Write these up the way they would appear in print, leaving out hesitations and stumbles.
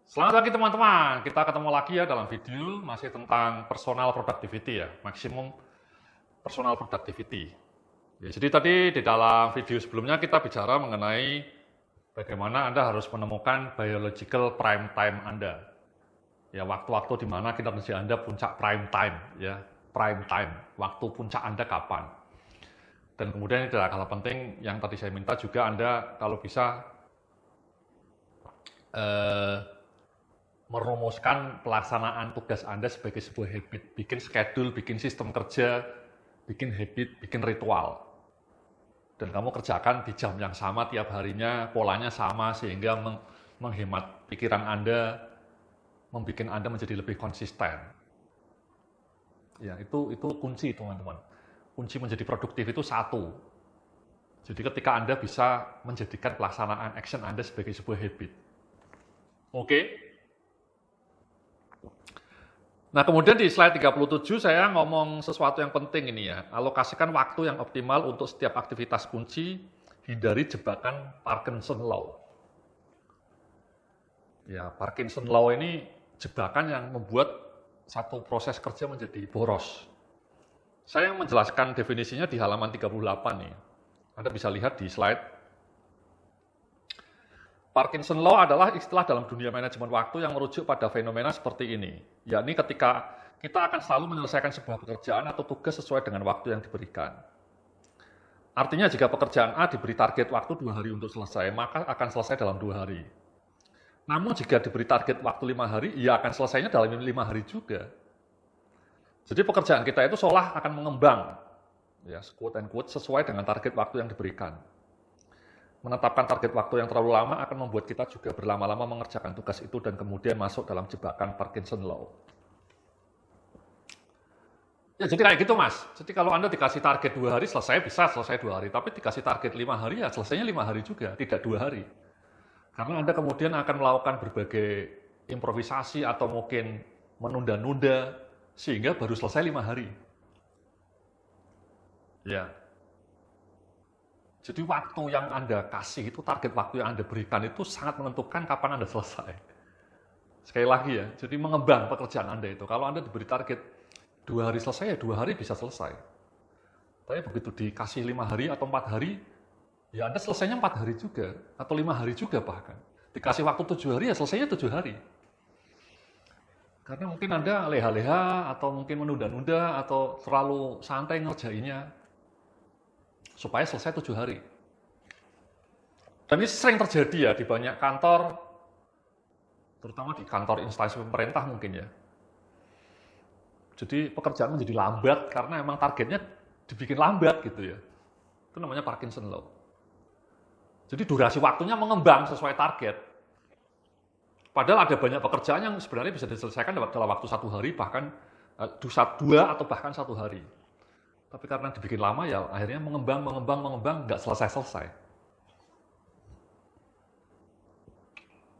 Selamat pagi teman-teman, kita ketemu lagi ya dalam video masih tentang personal productivity ya, maximum personal productivity. Ya, jadi tadi di dalam video sebelumnya kita bicara mengenai bagaimana Anda harus menemukan biological prime time Anda. Ya, waktu-waktu di mana kinerja Anda puncak prime time ya, prime time, waktu puncak Anda kapan. Dan kemudian ini adalah hal penting yang tadi saya minta juga Anda kalau bisa merumuskan pelaksanaan tugas Anda sebagai sebuah habit, bikin schedule, bikin sistem kerja, bikin habit, bikin ritual. Dan kamu kerjakan di jam yang sama tiap harinya, polanya sama sehingga menghemat pikiran Anda, membuat Anda menjadi lebih konsisten. Ya, itu kunci teman-teman. Kunci menjadi produktif itu satu. Jadi ketika Anda bisa menjadikan pelaksanaan action Anda sebagai sebuah habit. Oke? Nah, kemudian di slide 37 saya ngomong sesuatu yang penting ini ya. Alokasikan waktu yang optimal untuk setiap aktivitas kunci, hindari jebakan Parkinson Law. Ya, Parkinson Law ini jebakan yang membuat satu proses kerja menjadi boros. Saya menjelaskan definisinya di halaman 38 nih. Anda bisa lihat di slide. Parkinson Law adalah istilah dalam dunia manajemen waktu yang merujuk pada fenomena seperti ini, yakni ketika kita akan selalu menyelesaikan sebuah pekerjaan atau tugas sesuai dengan waktu yang diberikan. Artinya jika pekerjaan A diberi target waktu 2 hari untuk selesai, maka akan selesai dalam 2 hari. Namun jika diberi target waktu 5 hari, ia akan selesainya dalam 5 hari juga. Jadi pekerjaan kita itu seolah akan mengembang, ya, quote and quote, sesuai dengan target waktu yang diberikan. Menetapkan target waktu yang terlalu lama akan membuat kita juga berlama-lama mengerjakan tugas itu dan kemudian masuk dalam jebakan Parkinson Law. Ya, jadi kayak gitu Mas. Jadi kalau Anda dikasih target 2 hari selesai, bisa selesai 2 hari. Tapi dikasih target 5 hari, ya selesainya 5 hari juga, tidak 2 hari. Karena Anda kemudian akan melakukan berbagai improvisasi atau mungkin menunda-nunda, sehingga baru selesai 5 hari. Ya. Jadi waktu yang Anda kasih itu, target waktu yang Anda berikan itu sangat menentukan kapan Anda selesai. Sekali lagi ya, jadi mengembang pekerjaan Anda itu. Kalau Anda diberi target 2 hari selesai, ya 2 hari bisa selesai. Tapi begitu dikasih 5 hari atau 4 hari, ya Anda selesainya 4 hari juga, atau 5 hari juga bahkan. Dikasih waktu 7 hari, ya selesainya 7 hari. Karena mungkin Anda leha-leha, atau mungkin menunda-nunda, atau terlalu santai ngerjainnya, supaya selesai 7 hari. Dan ini sering terjadi ya di banyak kantor, terutama di kantor instansi pemerintah mungkin ya. Jadi pekerjaan menjadi lambat karena emang targetnya dibikin lambat gitu ya. Itu namanya Parkinson Law. Jadi durasi waktunya mengembang sesuai target. Padahal ada banyak pekerjaan yang sebenarnya bisa diselesaikan dalam waktu 1 hari, bahkan 2 atau bahkan 1 hari. Tapi karena dibikin lama ya akhirnya mengembang, nggak selesai-selesai.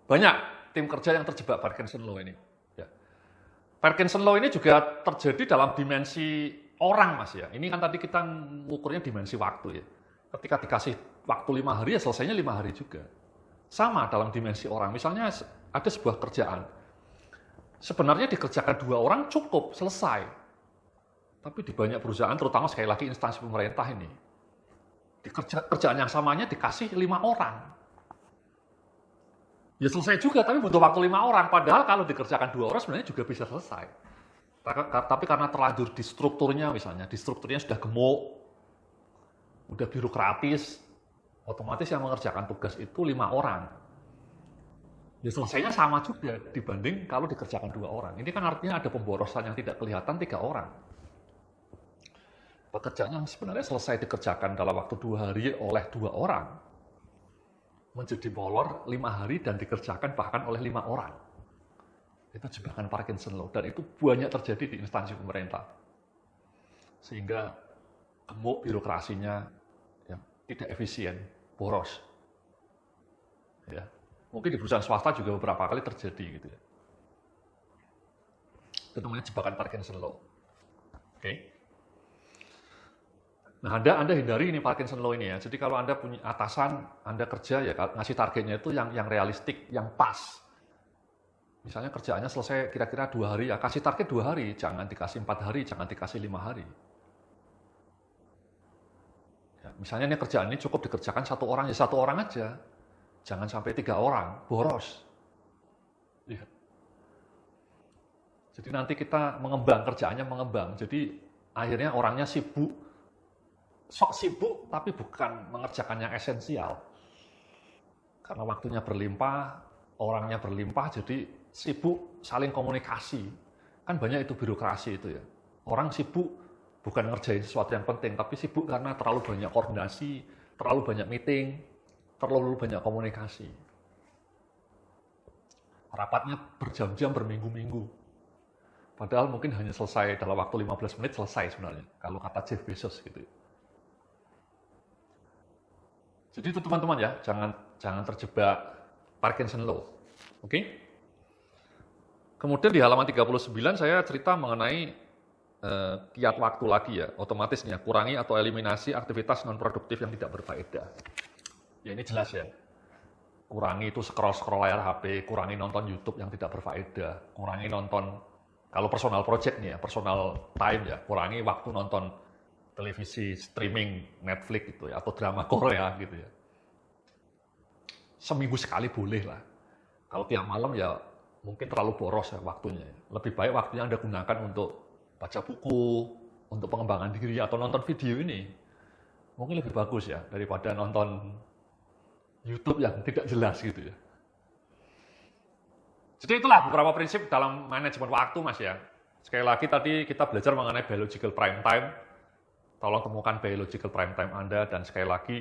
Banyak tim kerja yang terjebak Parkinson Law ini. Ya. Parkinson Law ini juga terjadi dalam dimensi orang Mas ya. Ini kan tadi kita mengukurnya dimensi waktu ya. Ketika dikasih waktu 5 hari ya selesainya 5 hari juga. Sama dalam dimensi orang. Misalnya ada sebuah kerjaan. Sebenarnya dikerjakan 2 orang cukup, selesai. Tapi di banyak perusahaan, terutama sekali lagi instansi pemerintah ini, di kerjaan yang samanya dikasih 5 orang. Ya selesai juga, tapi butuh waktu 5 orang. Padahal kalau dikerjakan 2 orang sebenarnya juga bisa selesai. Tapi karena terlanjur di strukturnya misalnya, di strukturnya sudah gemuk, udah birokratis, otomatis yang mengerjakan tugas itu 5 orang. Ya selesainya sama juga dibanding kalau dikerjakan 2 orang. Ini kan artinya ada pemborosan yang tidak kelihatan 3 orang. Pekerjaan yang sebenarnya selesai dikerjakan dalam waktu 2 hari oleh 2 orang, menjadi molor 5 hari dan dikerjakan bahkan oleh 5 orang. Itu jebakan Parkinson Law, dan itu banyak terjadi di instansi pemerintah. Sehingga gemuk birokrasinya, ya, tidak efisien, boros. Ya. Mungkin di perusahaan swasta juga beberapa kali terjadi gitu ya. Itu namanya jebakan Parkinson Law. Oke. Nah, Anda hindari ini Parkinson Law ini ya. Jadi kalau Anda punya atasan, Anda kerja ya ngasih targetnya itu yang realistik, yang pas. Misalnya kerjaannya selesai kira-kira 2 hari, ya kasih target 2 hari, jangan dikasih 4 hari, jangan dikasih 5 hari. Ya, misalnya ini kerjaan ini cukup dikerjakan 1 orang, ya 1 orang aja. Jangan sampai 3 orang, boros. Ya. Jadi nanti kita mengembang, kerjaannya mengembang. Jadi akhirnya orangnya sibuk, sok sibuk, tapi bukan mengerjakan yang esensial. Karena waktunya berlimpah, orangnya berlimpah, jadi sibuk saling komunikasi. Kan banyak itu birokrasi itu ya. Orang sibuk bukan ngerjain sesuatu yang penting, tapi sibuk karena terlalu banyak koordinasi, terlalu banyak meeting, terlalu banyak komunikasi. Rapatnya berjam-jam, berminggu-minggu. Padahal mungkin hanya selesai dalam waktu 15 menit selesai sebenarnya, kalau kata Jeff Bezos gitu. Jadi itu teman-teman ya, jangan terjebak Parkinson Law. Oke? Kemudian di halaman 39 saya cerita mengenai kiat waktu lagi ya, otomatis nih ya, kurangi atau eliminasi aktivitas non-produktif yang tidak berfaedah. Ya ini jelas ya, kurangi itu scroll layar HP, kurangi nonton YouTube yang tidak berfaedah, kurangi nonton, kalau personal project nih ya, personal time ya, kurangi waktu nonton televisi, streaming, Netflix gitu ya, atau drama Korea gitu ya. Seminggu sekali boleh lah. Kalau tiap malam ya mungkin terlalu boros ya waktunya. Lebih baik waktunya Anda gunakan untuk baca buku, untuk pengembangan diri, atau nonton video ini. Mungkin lebih bagus ya, daripada nonton YouTube yang tidak jelas gitu ya. Jadi itulah beberapa prinsip dalam manajemen waktu Mas ya. Sekali lagi tadi kita belajar mengenai biological prime time. Tolong temukan biological prime time Anda, dan sekali lagi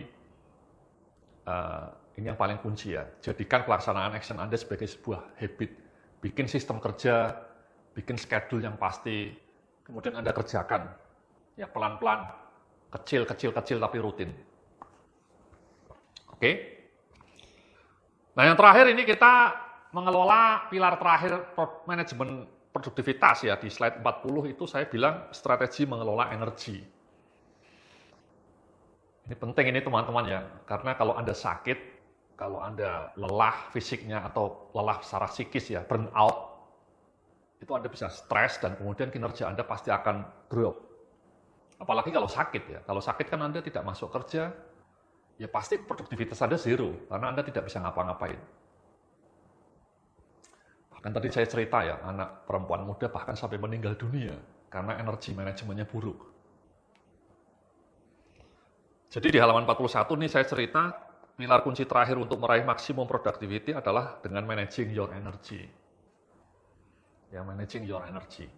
ini yang paling kunci ya. Jadikan pelaksanaan action Anda sebagai sebuah habit. Bikin sistem kerja, bikin schedule yang pasti, kemudian Anda kerjakan. Ya pelan-pelan, kecil tapi rutin. Oke? Nah yang terakhir ini kita mengelola pilar terakhir manajemen produktivitas ya. Di slide 40 itu saya bilang strategi mengelola energi. Ini penting ini teman-teman ya, karena kalau Anda sakit, kalau Anda lelah fisiknya atau lelah secara psikis ya, burnout, itu Anda bisa stres dan kemudian kinerja Anda pasti akan drop. Apalagi kalau sakit ya, kalau sakit kan Anda tidak masuk kerja, ya pasti produktivitas Anda zero, karena Anda tidak bisa ngapa-ngapain. Bahkan tadi saya cerita ya, anak perempuan muda bahkan sampai meninggal dunia, karena energi manajemennya buruk. Jadi di halaman 41 nih saya cerita, pilar kunci terakhir untuk meraih maksimum productivity adalah dengan managing your energy. Ya, managing your energy.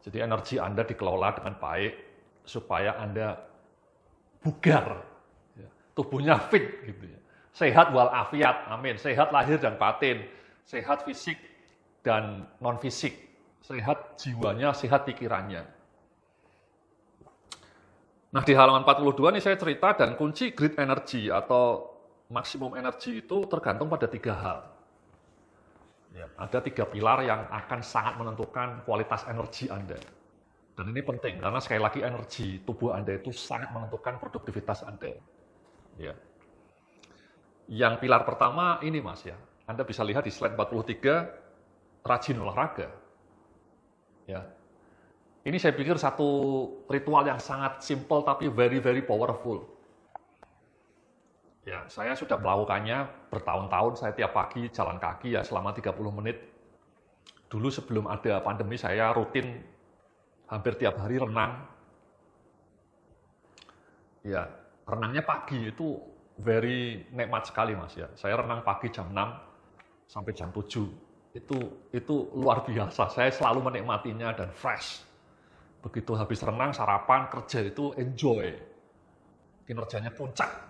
Jadi energi Anda dikelola dengan baik, supaya Anda bugar, ya, tubuhnya fit, gitu ya. Sehat walafiat, amin. Sehat lahir dan batin, sehat fisik dan non-fisik, sehat jiwanya, sehat pikirannya. Nah di halaman 42 nih saya cerita, dan kunci great energy atau maksimum energi itu tergantung pada 3 hal. Ya, ada 3 pilar yang akan sangat menentukan kualitas energi Anda. Dan ini penting, karena sekali lagi energi tubuh Anda itu sangat menentukan produktivitas Anda. Ya. Yang pilar pertama ini Mas ya, Anda bisa lihat di slide 43, rajin olahraga. Ya. Ini saya pikir satu ritual yang sangat simple tapi very powerful. Ya, saya sudah melakukannya bertahun-tahun, saya tiap pagi jalan kaki ya selama 30 menit. Dulu sebelum ada pandemi saya rutin hampir tiap hari renang. Ya, renangnya pagi itu very nikmat sekali Mas ya. Saya renang pagi jam 6 sampai jam 7. Itu luar biasa. Saya selalu menikmatinya dan fresh. Begitu habis renang, sarapan, kerja itu enjoy. Kinerjanya puncak.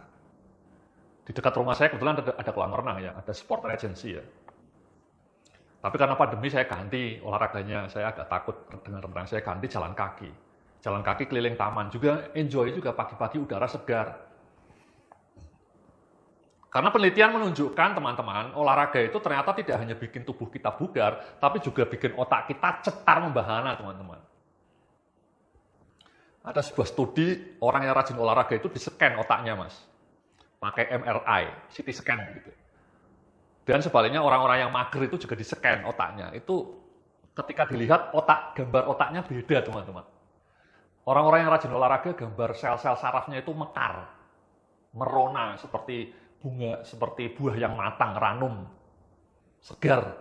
Di dekat rumah saya kebetulan ada kolam renang ya, ada sport agency ya. Tapi karena pandemi saya ganti olahraganya, saya agak takut dengan renang, saya ganti jalan kaki. Jalan kaki keliling taman, juga enjoy juga pagi-pagi udara segar. Karena penelitian menunjukkan teman-teman, olahraga itu ternyata tidak hanya bikin tubuh kita bugar, tapi juga bikin otak kita cetar membahana teman-teman. Ada sebuah studi, orang yang rajin olahraga itu di-scan otaknya Mas. Pakai MRI, CT scan gitu. Dan sebaliknya orang-orang yang mager itu juga di-scan otaknya. Itu ketika dilihat gambar otaknya beda, teman-teman. Orang-orang yang rajin olahraga, gambar sel-sel sarafnya itu mekar, merona seperti bunga, seperti buah yang matang, ranum, segar.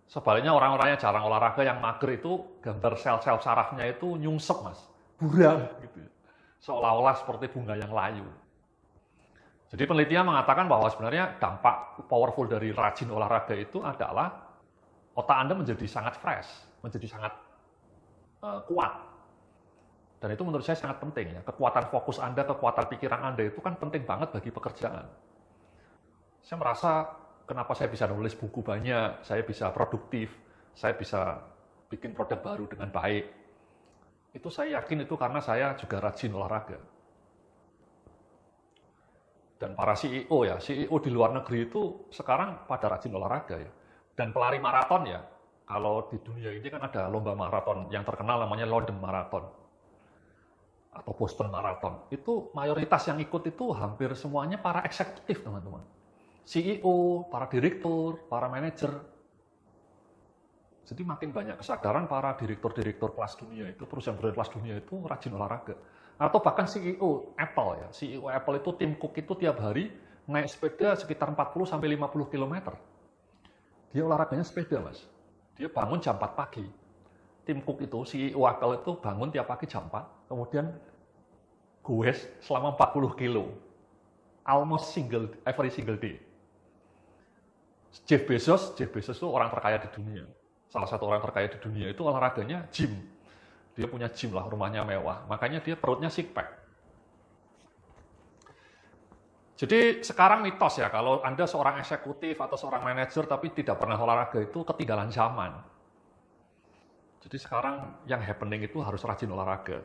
Sebaliknya orang-orang yang jarang olahraga, yang mager itu gambar sel-sel sarafnya itu nyungsep, Mas, buram gitu. Seolah-olah seperti bunga yang layu. Jadi penelitian mengatakan bahwa sebenarnya dampak powerful dari rajin olahraga itu adalah otak Anda menjadi sangat fresh, menjadi sangat kuat. Dan itu menurut saya sangat penting ya. Kekuatan fokus Anda, kekuatan pikiran Anda itu kan penting banget bagi pekerjaan. Saya merasa kenapa saya bisa nulis buku banyak, saya bisa produktif, saya bisa bikin produk baru dengan baik. Itu saya yakin itu karena saya juga rajin olahraga. Dan para CEO ya, CEO di luar negeri itu sekarang pada rajin olahraga ya. Dan pelari maraton ya, kalau di dunia ini kan ada lomba maraton yang terkenal namanya London Marathon atau Boston Marathon. Itu mayoritas yang ikut itu hampir semuanya para eksekutif, teman-teman. CEO, para direktur, para manajer. Jadi makin banyak kesadaran para direktur-direktur kelas dunia itu, perusahaan kelas dunia itu rajin olahraga. Atau bahkan CEO Apple ya. CEO Apple itu Tim Cook itu tiap hari naik sepeda sekitar 40 sampai 50 km. Dia olahraganya sepeda, Mas. Dia bangun jam 4 pagi. Tim Cook itu, CEO Apple itu bangun tiap pagi jam 4, kemudian goes selama 40 kilo. Almost every single day. Jeff Bezos itu orang terkaya di dunia. Salah satu orang terkaya di dunia itu olahraganya gym. Dia punya gym lah, rumahnya mewah. Makanya dia perutnya six pack. Jadi sekarang mitos ya, kalau Anda seorang eksekutif atau seorang manajer tapi tidak pernah olahraga itu ketinggalan zaman. Jadi sekarang yang happening itu harus rajin olahraga.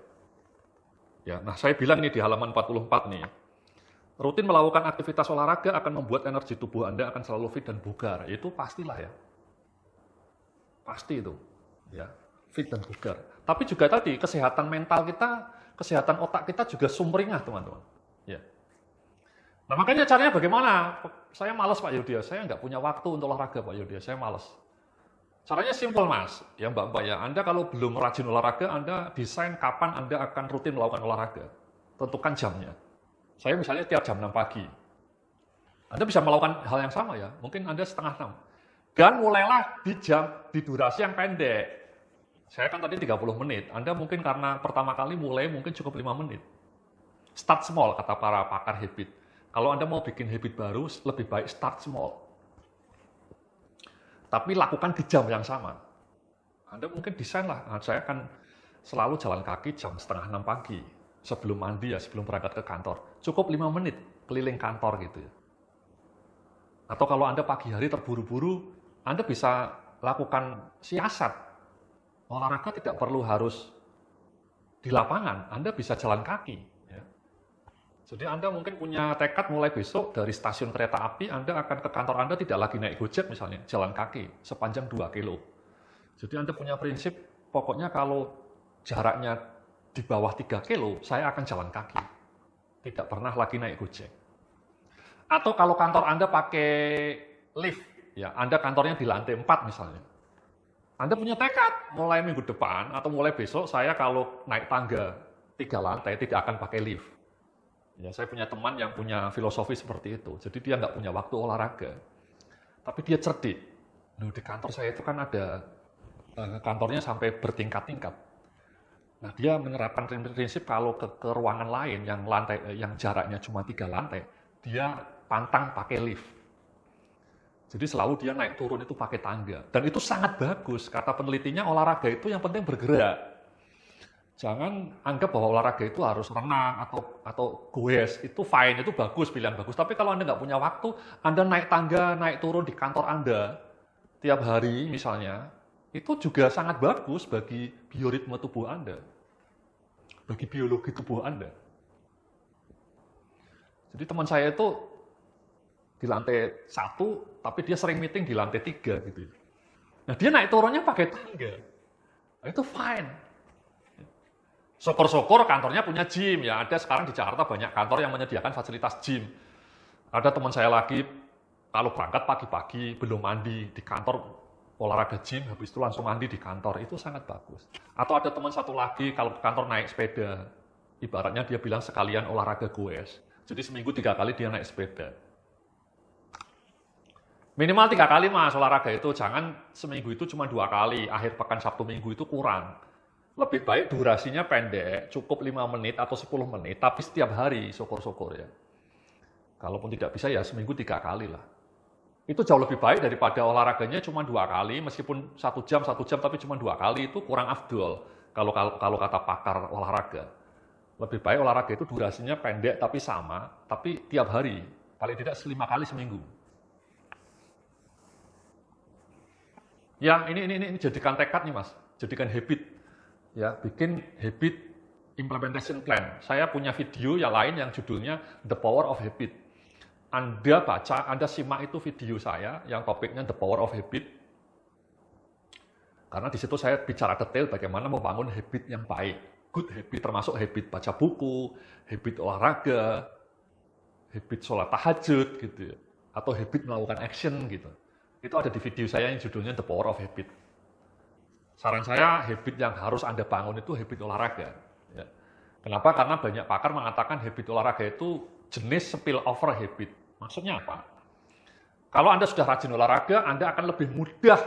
Ya, nah saya bilang nih di halaman 44 nih, rutin melakukan aktivitas olahraga akan membuat energi tubuh Anda akan selalu fit dan bugar. Itu pastilah ya. Pasti itu. Ya, fit dan bugar. Tapi juga tadi, kesehatan mental kita, kesehatan otak kita juga sumringah, teman-teman. Ya. Nah makanya caranya bagaimana? Saya malas Pak Yudhya, saya nggak punya waktu untuk olahraga Pak Yudhya, saya malas. Caranya simpel Mas, ya Mbak ya. Anda kalau belum rajin olahraga, Anda desain kapan Anda akan rutin melakukan olahraga. Tentukan jamnya. Saya misalnya tiap jam 6 pagi. Anda bisa melakukan hal yang sama ya, mungkin Anda setengah 6. Dan mulailah di durasi yang pendek. Saya kan tadi 30 menit, Anda mungkin karena pertama kali mulai mungkin cukup 5 menit. Start small, kata para pakar habit. Kalau Anda mau bikin habit baru, lebih baik start small. Tapi lakukan di jam yang sama. Anda mungkin desain lah, saya akan selalu jalan kaki jam setengah 6 pagi. Sebelum mandi ya, sebelum berangkat ke kantor. Cukup 5 menit keliling kantor gitu ya. Atau kalau Anda pagi hari terburu-buru, Anda bisa lakukan siasat. Olahraga tidak perlu harus di lapangan, Anda bisa jalan kaki. Ya. Jadi Anda mungkin punya tekad mulai besok dari stasiun kereta api, Anda akan ke kantor Anda tidak lagi naik Gojek misalnya, jalan kaki sepanjang 2 kilo. Jadi Anda punya prinsip, pokoknya kalau jaraknya di bawah 3 kilo, saya akan jalan kaki. Tidak pernah lagi naik Gojek. Atau kalau kantor Anda pakai lift, ya Anda kantornya di lantai 4 misalnya. Anda punya tekad, mulai minggu depan atau mulai besok, saya kalau naik tangga 3 lantai tidak akan pakai lift. Ya, saya punya teman yang punya filosofi seperti itu. Jadi dia nggak punya waktu olahraga. Tapi dia cerdik. Di kantor saya itu kan ada kantornya sampai bertingkat-tingkat. Nah, dia menerapkan prinsip kalau ke ruangan lain yang jaraknya cuma 3 lantai, dia pantang pakai lift. Jadi selalu dia naik turun itu pakai tangga. Dan itu sangat bagus. Kata penelitinya olahraga itu yang penting bergerak. Jangan anggap bahwa olahraga itu harus renang atau goes. Itu fine, itu bagus, pilihan bagus. Tapi kalau Anda nggak punya waktu, Anda naik tangga, naik turun di kantor Anda tiap hari misalnya, itu juga sangat bagus bagi bioritme tubuh Anda. Bagi biologi tubuh Anda. Jadi teman saya itu di lantai 1, tapi dia sering meeting di lantai 3 gitu. Nah dia naik turunnya pakai tangga. Nah, itu fine. Syukur-syukur kantornya punya gym ya. Ada sekarang di Jakarta banyak kantor yang menyediakan fasilitas gym. Ada teman saya lagi kalau berangkat pagi-pagi, belum mandi di kantor, olahraga gym, habis itu langsung mandi di kantor, itu sangat bagus. Atau ada teman satu lagi, kalau ke kantor naik sepeda, ibaratnya dia bilang sekalian olahraga goes. Jadi seminggu 3 kali dia naik sepeda. Minimal 3 kali mas olahraga itu, jangan seminggu itu cuma 2 kali, akhir pekan Sabtu Minggu itu kurang. Lebih baik durasinya pendek, cukup 5 menit atau 10 menit, tapi setiap hari, syukur-syukur ya. Kalaupun tidak bisa ya seminggu 3 kali lah. Itu jauh lebih baik daripada olahraganya cuma 2 kali, meskipun 1 jam, tapi cuma 2 kali, itu kurang afdol. Kalau kata pakar olahraga. Lebih baik olahraga itu durasinya pendek tapi sama, tapi tiap hari, paling tidak 5 kali seminggu. Ya, ini jadikan tekad nih mas, jadikan habit. Ya, bikin habit implementation plan. Saya punya video yang lain yang judulnya The Power of Habit. Anda baca, Anda simak itu video saya yang topiknya The Power of Habit. Karena di situ saya bicara detail bagaimana membangun habit yang baik. Good habit termasuk habit baca buku, habit olahraga, habit sholat tahajud gitu ya. Atau habit melakukan action gitu. Itu ada di video saya yang judulnya The Power of Habit. Saran saya, habit yang harus Anda bangun itu habit olahraga. Ya. Kenapa? Karena banyak pakar mengatakan habit olahraga itu jenis spillover habit. Maksudnya apa? Kalau Anda sudah rajin olahraga, Anda akan lebih mudah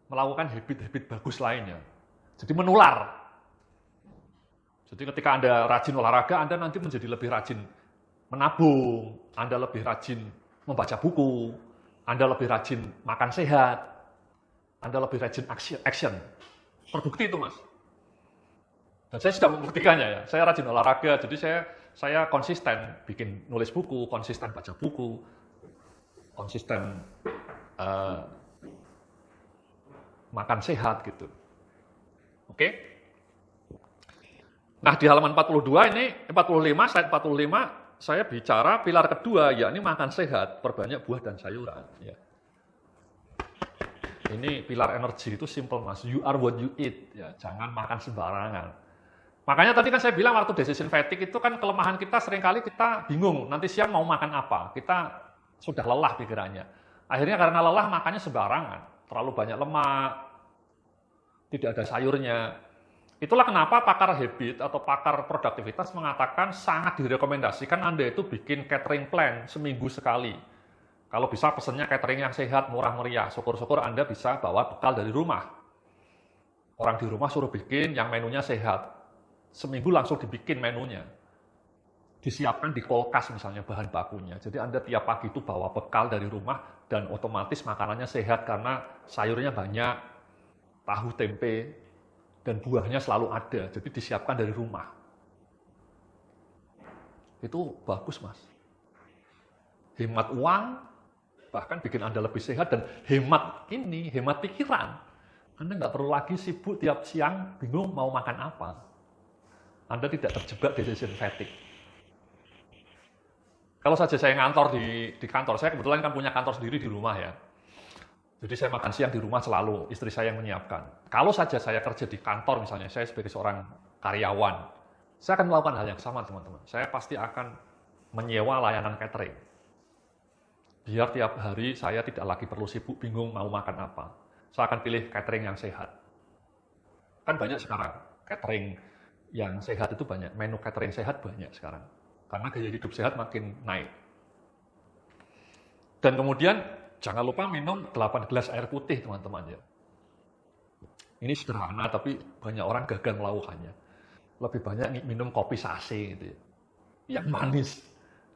melakukan habit-habit bagus lainnya. Jadi menular. Jadi ketika Anda rajin olahraga, Anda nanti menjadi lebih rajin menabung, Anda lebih rajin membaca buku, Anda lebih rajin makan sehat, Anda lebih rajin action. Terbukti itu, Mas. Dan saya sudah membuktikannya ya. Saya rajin olahraga, jadi saya konsisten bikin nulis buku, konsisten baca buku, konsisten makan sehat gitu. Oke? Nah, di halaman 42 ini 45, slide 45 saya bicara pilar kedua, yakni makan sehat, perbanyak buah dan sayuran ya. Ini pilar energi itu simple mas, you are what you eat ya, jangan makan sembarangan. Makanya tadi kan saya bilang waktu decision fatigue itu kan kelemahan kita seringkali kita bingung nanti siang mau makan apa. Kita sudah lelah pikirannya. Akhirnya karena lelah makannya sembarangan. Terlalu banyak lemak, tidak ada sayurnya. Itulah kenapa pakar habit atau pakar produktivitas mengatakan sangat direkomendasikan Anda itu bikin catering plan seminggu sekali. Kalau bisa pesennya catering yang sehat, murah meriah. Syukur-syukur Anda bisa bawa bekal dari rumah. Orang di rumah suruh bikin yang menunya sehat. Seminggu langsung dibikin menunya. Disiapkan di kulkas misalnya bahan bakunya. Jadi Anda tiap pagi itu bawa bekal dari rumah dan otomatis makanannya sehat karena sayurnya banyak, tahu tempe, dan buahnya selalu ada. Jadi disiapkan dari rumah. Itu bagus mas. Hemat uang, bahkan bikin Anda lebih sehat dan hemat pikiran. Anda nggak perlu lagi sibuk tiap siang bingung mau makan apa. Anda tidak terjebak decision fatigue. Kalau saja saya ngantor di kantor, saya kebetulan kan punya kantor sendiri di rumah ya. Jadi saya makan siang di rumah selalu, istri saya yang menyiapkan. Kalau saja saya kerja di kantor misalnya, saya sebagai seorang karyawan, saya akan melakukan hal yang sama teman-teman. Saya pasti akan menyewa layanan catering. Biar tiap hari saya tidak lagi perlu sibuk bingung mau makan apa. Saya akan pilih catering yang sehat. Kan banyak sekarang catering yang sehat itu banyak, menu catering sehat banyak sekarang. Karena gaya hidup sehat makin naik. Dan kemudian jangan lupa minum 8 gelas air putih teman-teman ya. Ini sederhana tapi banyak orang gagal melakukannya. Lebih banyak minum kopi sase gitu ya. Yang manis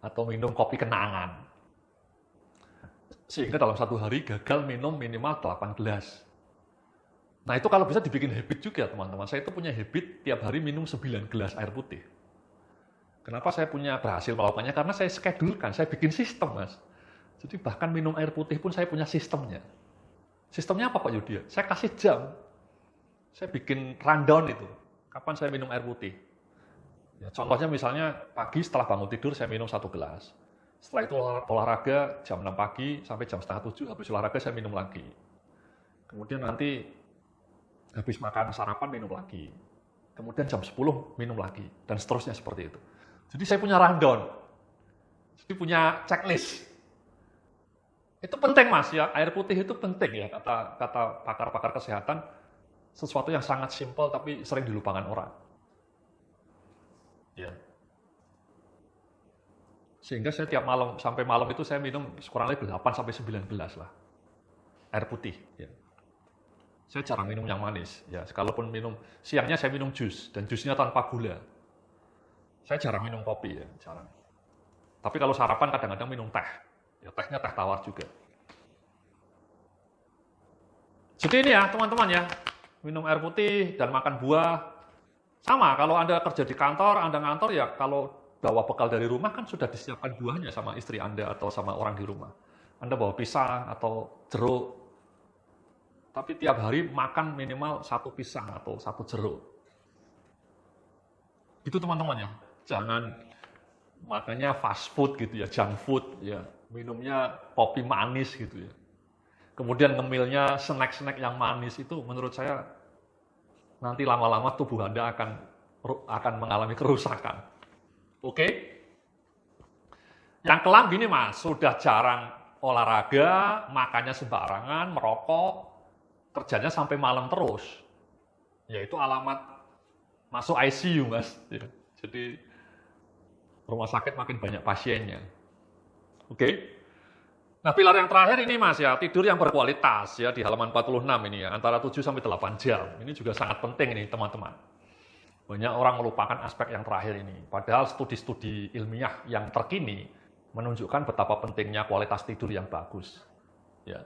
atau minum kopi kenangan. Sehingga dalam satu hari gagal minum minimal 8 gelas. Nah itu kalau bisa dibikin habit juga teman-teman. Saya itu punya habit tiap hari minum 9 gelas air putih. Kenapa saya berhasil melakukannya? Karena saya schedulekan, saya bikin sistem mas. Jadi bahkan minum air putih pun saya punya sistemnya. Sistemnya apa Pak Yudi? Saya kasih jam. Saya bikin rundown itu. Kapan saya minum air putih? Ya, contohnya misalnya pagi setelah bangun tidur saya minum 1 gelas. Setelah itu olahraga jam 6 pagi sampai jam setengah 7 habis olahraga saya minum lagi. Kemudian nanti habis makan sarapan minum lagi. Kemudian jam 10 minum lagi. Dan seterusnya seperti itu. Jadi saya punya rundown. Jadi punya checklist. Itu penting Mas ya, air putih itu penting ya, kata pakar-pakar kesehatan, sesuatu yang sangat simpel tapi sering dilupakan orang. Ya. Sehingga saya tiap malam, sampai malam itu saya minum kurang lebih 8 sampai 19 lah, air putih. Ya. Saya jarang minum yang manis. Ya, kalaupun minum, siangnya saya minum jus, dan jusnya tanpa gula. Saya jarang minum kopi ya, jarang. Tapi kalau sarapan kadang-kadang minum teh. Ya, tehnya teh tawar juga. Jadi ini ya teman-teman ya, minum air putih dan makan buah. Sama, kalau Anda kerja di kantor, Anda ngantor ya kalau bawa bekal dari rumah kan sudah disiapkan buahnya sama istri Anda atau sama orang di rumah. Anda bawa pisang atau jeruk. Tapi tiap hari makan minimal 1 pisang atau 1 jeruk. Itu teman-teman ya. Jangan makannya fast food gitu ya, junk food ya. Minumnya kopi manis gitu ya. Kemudian ngemilnya snack-snack yang manis itu menurut saya nanti lama-lama tubuh Anda akan mengalami kerusakan. Oke? Yang kelam gini Mas, sudah jarang olahraga, makannya sembarangan, merokok, kerjanya sampai malam terus. Ya itu alamat masuk ICU Mas. Jadi rumah sakit makin banyak pasiennya. Oke? Nah, pilar yang terakhir ini Mas ya, tidur yang berkualitas ya di halaman 46 ini ya, antara 7 sampai 8 jam. Ini juga sangat penting ini teman-teman. Banyak orang melupakan aspek yang terakhir ini. Padahal studi-studi ilmiah yang terkini menunjukkan betapa pentingnya kualitas tidur yang bagus. Ya.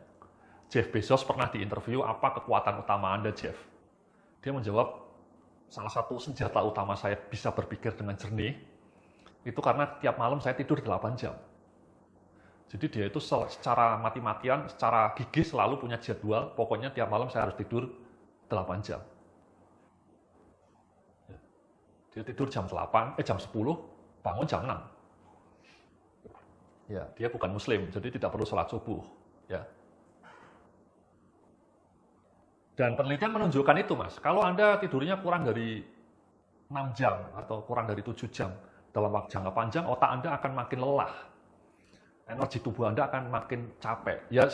Jeff Bezos pernah diinterview, apa kekuatan utama Anda, Jeff? Dia menjawab, salah satu senjata utama saya bisa berpikir dengan jernih, itu karena tiap malam saya tidur 8 jam. Jadi dia itu secara mati-matian, secara gigih selalu punya jadwal, pokoknya tiap malam saya harus tidur 8 jam. Dia tidur jam 10, bangun jam 6. Ya, dia bukan muslim, jadi tidak perlu sholat subuh. Ya. Dan penelitian menunjukkan itu, Mas. Kalau Anda tidurnya kurang dari 6 jam atau kurang dari 7 jam, dalam waktu jangka panjang, otak Anda akan makin lelah. Energi tubuh Anda akan makin capek. Ya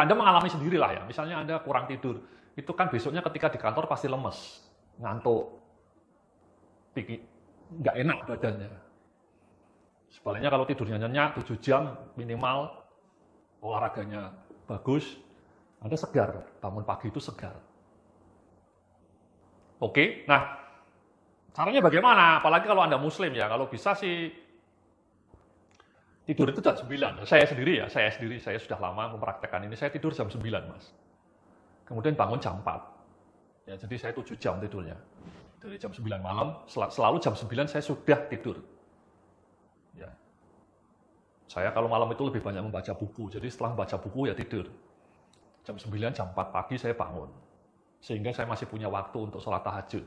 Anda mengalami sendirilah ya. Misalnya Anda kurang tidur, itu kan besoknya ketika di kantor pasti lemes, ngantuk, nggak enak badannya. Sebaliknya kalau tidurnya nyenyak 7 jam minimal, olahraganya bagus, Anda segar, bangun pagi itu segar. Oke, nah caranya bagaimana? Apalagi kalau Anda muslim ya, kalau bisa sih tidur itu jam 9. Saya sendiri, saya sudah lama mempraktekkan ini, saya tidur jam 9 Mas. Kemudian bangun jam 4. Ya, jadi saya 7 jam tidurnya. Dari jam 9 malam, selalu jam 9 saya sudah tidur. Ya. Saya kalau malam itu lebih banyak membaca buku, jadi setelah membaca buku ya tidur. Jam 9, jam 4 pagi saya bangun. Sehingga saya masih punya waktu untuk sholat tahajud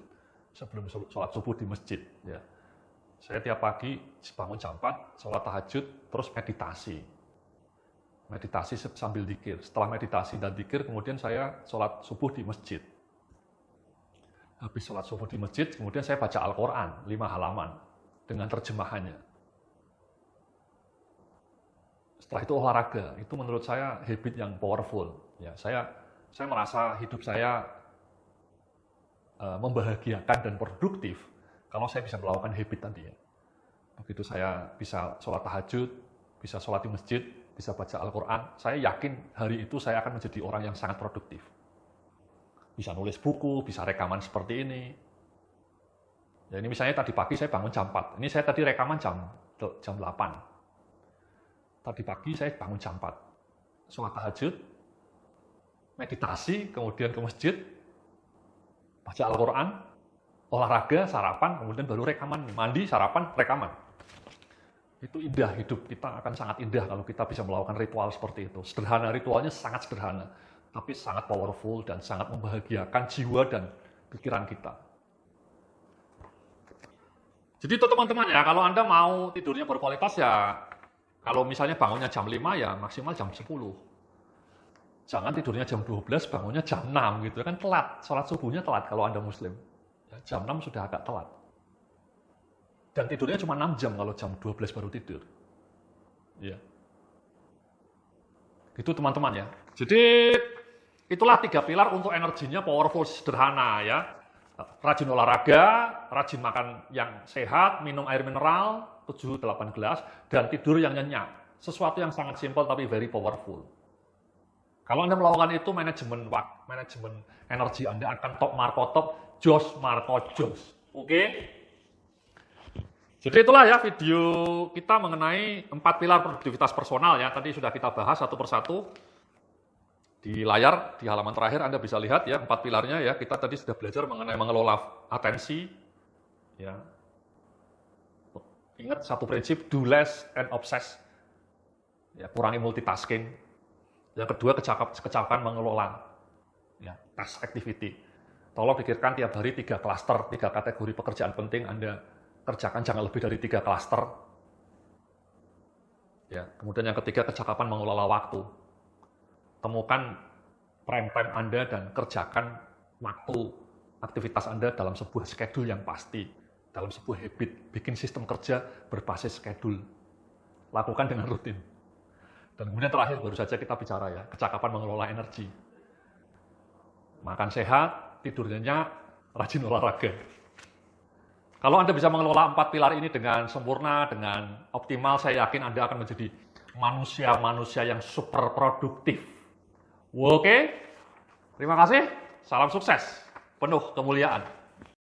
sebelum sholat subuh di masjid. Ya. Saya tiap pagi bangun jam 4, sholat tahajud, terus meditasi. Meditasi sambil dzikir. Setelah meditasi dan dzikir, kemudian saya sholat subuh di masjid. Habis sholat subuh di masjid, kemudian saya baca Al-Quran, 5 halaman, dengan terjemahannya. Setelah itu olahraga, itu menurut saya habit yang powerful. Ya, saya merasa hidup saya membahagiakan dan produktif kalau saya bisa melakukan habit tadi ya. Begitu saya bisa sholat tahajud, bisa sholat di masjid, bisa baca Al-Quran, saya yakin hari itu saya akan menjadi orang yang sangat produktif. Bisa nulis buku, bisa rekaman seperti ini. Ya ini misalnya tadi pagi saya bangun jam 4. Ini saya tadi rekaman jam 8. Tadi pagi saya bangun jam 4. Sholat tahajud, meditasi, kemudian ke masjid, baca Al-Quran, olahraga, sarapan, kemudian baru rekaman. Mandi, sarapan, rekaman. Itu indah, hidup kita akan sangat indah kalau kita bisa melakukan ritual seperti itu. Sederhana, ritualnya sangat sederhana, tapi sangat powerful dan sangat membahagiakan jiwa dan pikiran kita. Jadi itu teman-teman ya, kalau Anda mau tidurnya berkualitas ya, kalau misalnya bangunnya jam 5 ya maksimal jam 10. Jangan tidurnya jam 12, bangunnya jam 6 gitu, kan telat, sholat subuhnya telat kalau Anda muslim. Ya, jam 6 sudah agak telat. Dan tidurnya cuma 6 jam kalau jam 12 baru tidur. Ya. Gitu teman-teman ya. Jadi itulah 3 pilar untuk energinya powerful sederhana ya. Rajin olahraga, rajin makan yang sehat, minum air mineral 7-8 gelas, dan tidur yang nyenyak. Sesuatu yang sangat simpel tapi very powerful. Kalau Anda melakukan itu, manajemen energi Anda akan top Marco top, jos Marco jos. Oke? Jadi itulah ya video kita mengenai 4 pilar produktivitas personal ya. Tadi sudah kita bahas satu persatu. Di layar, di halaman terakhir Anda bisa lihat ya 4 pilarnya ya. Kita tadi sudah belajar mengenai mengelola atensi. Ya. Ingat satu prinsip, do less and obsess. Ya, kurangi multitasking. Yang kedua, kecakapan mengelola ya, task activity. Tolong pikirkan tiap hari 3 klaster, 3 kategori pekerjaan penting Anda kerjakan, jangan lebih dari 3 klaster. Ya, kemudian yang ketiga, kecakapan mengelola waktu. Temukan prime time Anda dan kerjakan waktu aktivitas Anda dalam sebuah schedule yang pasti, dalam sebuah habit. Bikin sistem kerja berbasis schedule. Lakukan dengan rutin. Dan kemudian terakhir baru saja kita bicara ya, kecakapan mengelola energi. Makan sehat, tidur nyenyak, rajin olahraga. Kalau Anda bisa mengelola 4 pilar ini dengan sempurna, dengan optimal, saya yakin Anda akan menjadi manusia-manusia yang super produktif. Oke, terima kasih, salam sukses, penuh kemuliaan.